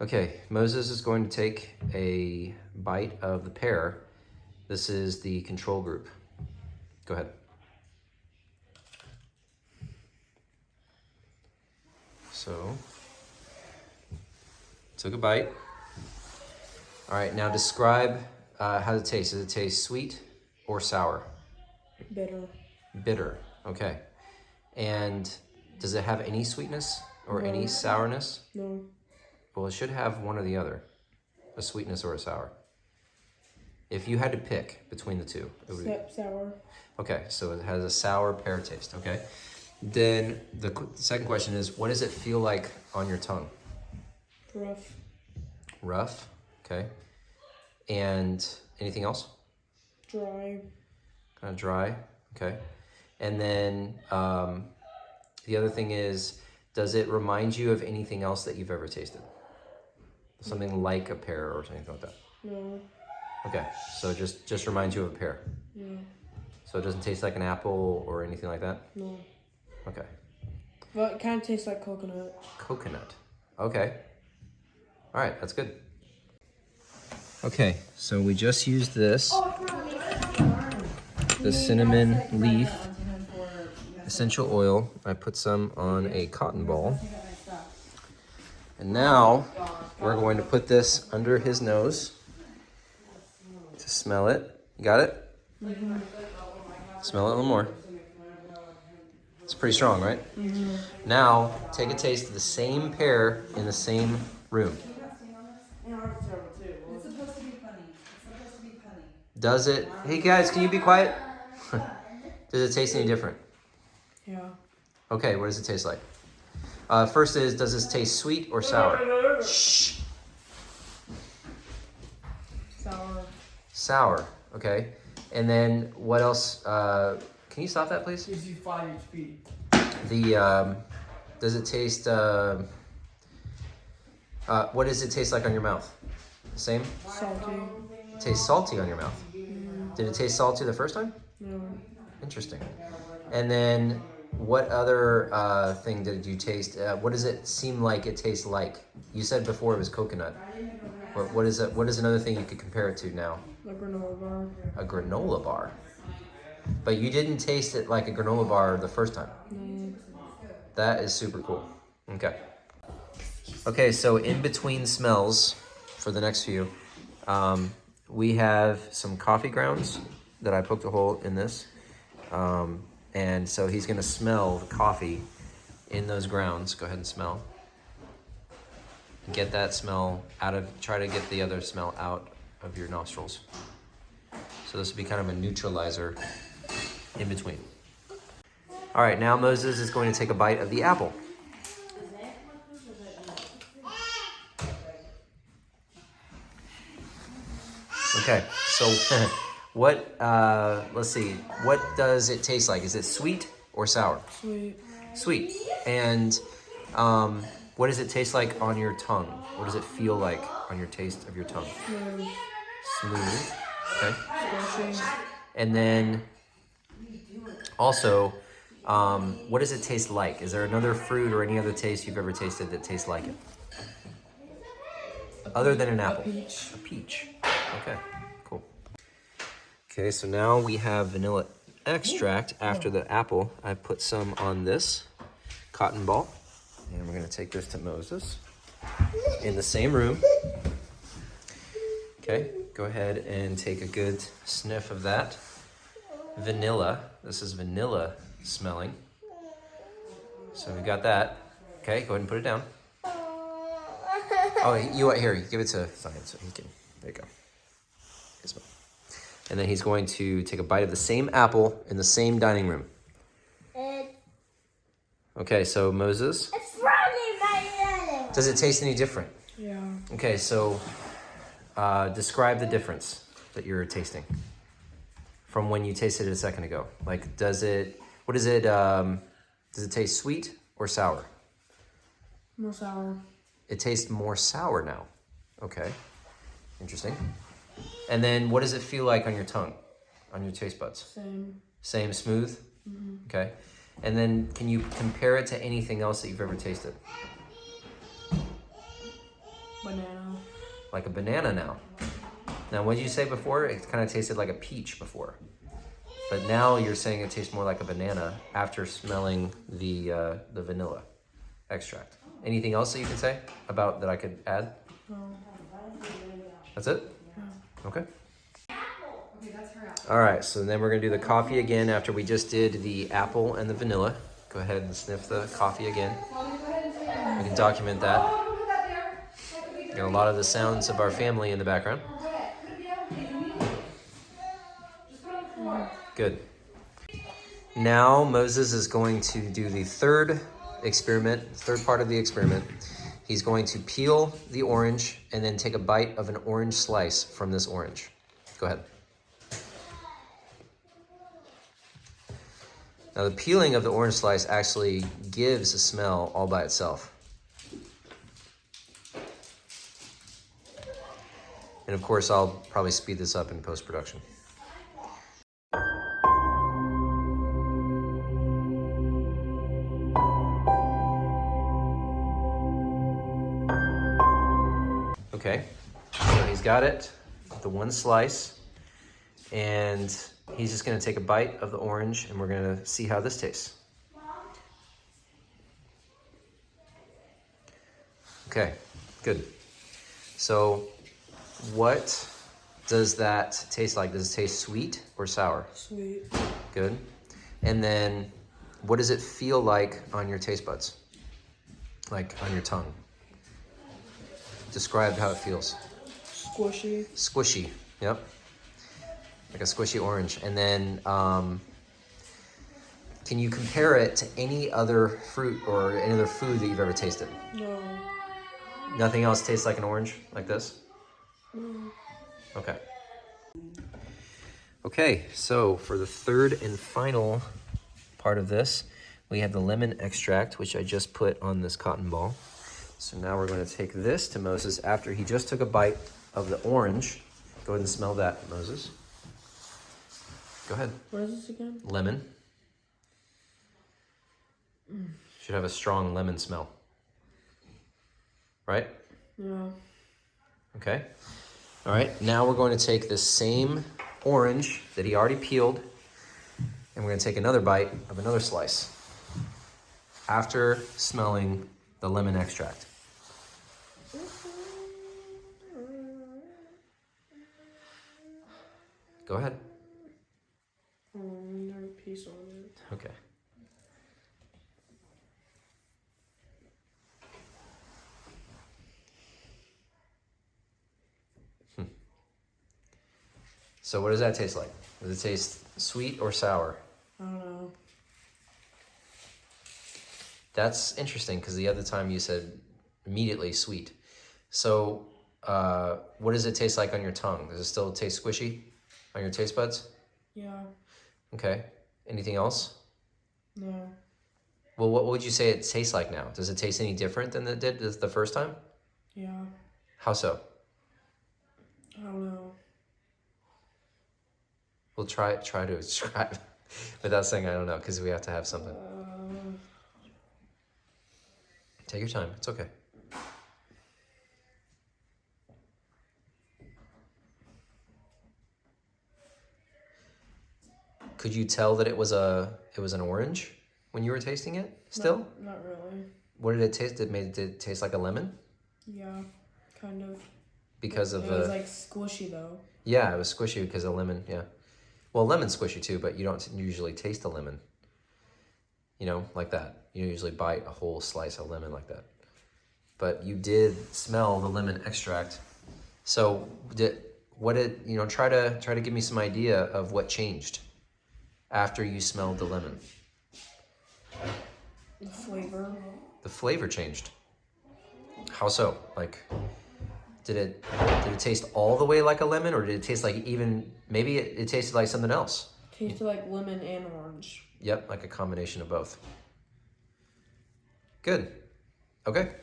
Okay, Moses is going to take a bite of the pear. This is the control group. Go ahead. So, took a bite. All right, now describe how does it taste. Does it taste sweet or sour? Bitter. Bitter, okay. And does it have any sweetness or any sourness? No. Well, it should have one or the other, a sweetness or a sour. If you had to pick between the two, it would be... Sour. Okay, so it has a sour pear taste, okay. Then the second question is, what does it feel like on your tongue? Rough. Rough, okay. And anything else? Dry. Kind of dry, okay. And then the other thing is, does it remind you of anything else that you've ever tasted? Something like a pear or something like that? No. Okay, so just reminds you of a pear? Yeah. So it doesn't taste like an apple or anything like that? No. Okay. But it kind of tastes like coconut. Coconut. Okay. All right, that's good. Okay, so we just used this. The cinnamon leaf essential oil. I put some on a cotton ball. And now we're going to put this under his nose to smell it. You got it? Mm-hmm. Smell it a little more. It's pretty strong, right? Mm-hmm. Now, take a taste of the same pear in the same room. It's supposed to be funny. Does it? Hey guys, can you be quiet? Does it taste any different? Yeah. Okay, what does it taste like? First is, does this taste sweet or sour? Shh. Sour. Sour, okay. And then what else? Can you stop that, please? Gives you 5 HP. Does it taste, what does it taste like on your mouth? The same? Salty. It tastes salty on your mouth. Did it taste salty the first time? No. Interesting. And then what other thing did you taste? What does it seem like it tastes like? You said before it was coconut. What is it? What is another thing you could compare it to now? A granola bar. A granola bar. But you didn't taste it like a granola bar the first time. No. That is super cool. Okay. Okay, so in between smells for the next few, we have some coffee grounds that I poked a hole in this. And so he's gonna smell the coffee in those grounds. Go ahead and smell. Get that smell out of, try to get the other smell out of your nostrils. So this will be kind of a neutralizer in between. All right, now Moses is going to take a bite of the apple. Okay, so what, let's see, what does it taste like? Is it sweet or sour? Sweet. Sweet. And what does it taste like on your tongue? What does it feel like on your taste of your tongue? Smooth. Smooth. Okay. Squishy. And then also, what does it taste like? Is there another fruit or any other taste you've ever tasted that tastes like it? Other than an apple? A peach. A peach. Okay, cool. Okay, so now we have vanilla extract after the apple. I put some on this cotton ball. And we're gonna take this to Moses in the same room. Okay, go ahead and take a good sniff of that. Vanilla, this is vanilla smelling. So we got that. Okay, go ahead and put it down. Oh, here, give it to Zion so he can, there you go. Good smell. And then he's going to take a bite of the same apple in the same dining room. Okay, so Moses. Does it taste any different? Yeah. Okay, so describe the difference that you're tasting from when you tasted it a second ago. Like, does it taste sweet or sour? More sour. It tastes more sour now. Okay, interesting. And then what does it feel like on your tongue, on your taste buds? Same. Same, smooth? Mm-hmm. Okay. And then can you compare it to anything else that you've ever tasted? Banana. Like a banana now. Now, what did you say before? It kind of tasted like a peach before. But now you're saying it tastes more like a banana after smelling the vanilla extract. Anything else that you can say about that I could add? No. That's it? Yeah. Okay. All right, so then we're gonna do the coffee again after we just did the apple and the vanilla. Go ahead and sniff the coffee again. We can document that. Got a lot of the sounds of our family in the background. Good. Now Moses is going to do the third part of the experiment. He's going to peel the orange and then take a bite of an orange slice from this orange. Go ahead. Now the peeling of the orange slice actually gives a smell all by itself. And of course, I'll probably speed this up in post-production. Okay, so he's got it, the one slice, and he's just gonna take a bite of the orange and we're gonna see how this tastes. Okay, good. So what does that taste like? Does it taste sweet or sour? Sweet. Good. And then what does it feel like on your taste buds? Like on your tongue? Describe how it feels. Squishy. Squishy, yep. Like a squishy orange. And then can you compare it to any other fruit or any other food that you've ever tasted? No. Nothing else tastes like an orange like this? No. Okay. Okay, so for the third and final part of this, we have the lemon extract, which I just put on this cotton ball. So now we're going to take this to Moses after he just took a bite of the orange. Go ahead and smell that, Moses. Go ahead. What is this again? Lemon. Should have a strong lemon smell. Right? Yeah. Okay. All right, now we're going to take this same orange that he already peeled, and we're going to take another bite of another slice after smelling the lemon extract. Go ahead. There's a piece on it. Okay. So what does that taste like? Does it taste sweet or sour? I don't know. That's interesting because the other time you said immediately sweet. So what does it taste like on your tongue? Does it still taste squishy on your taste buds? Yeah. Okay. Anything else? No. Well, what would you say it tastes like now? Does it taste any different than it did the first time? Yeah. How so? I don't know. We'll try to describe without saying I don't know because we have to have something. Take your time. It's okay. Could you tell that it was an orange when you were tasting it? Still? Not really. What did it taste? Did it taste like a lemon? Yeah, kind of. Because of it the. was like squishy though. Yeah, it was squishy because of lemon. Yeah. Well, lemon's squishy too, but you don't usually taste a lemon. You know, like that. You usually bite a whole slice of lemon like that. But you did smell the lemon extract. So try to give me some idea of what changed after you smelled the lemon. The flavor. The flavor changed. How so? Like, did it taste all the way like a lemon, or did it taste like maybe it tasted like something else? Tasted like lemon and orange. Yep, like a combination of both. Good. Okay.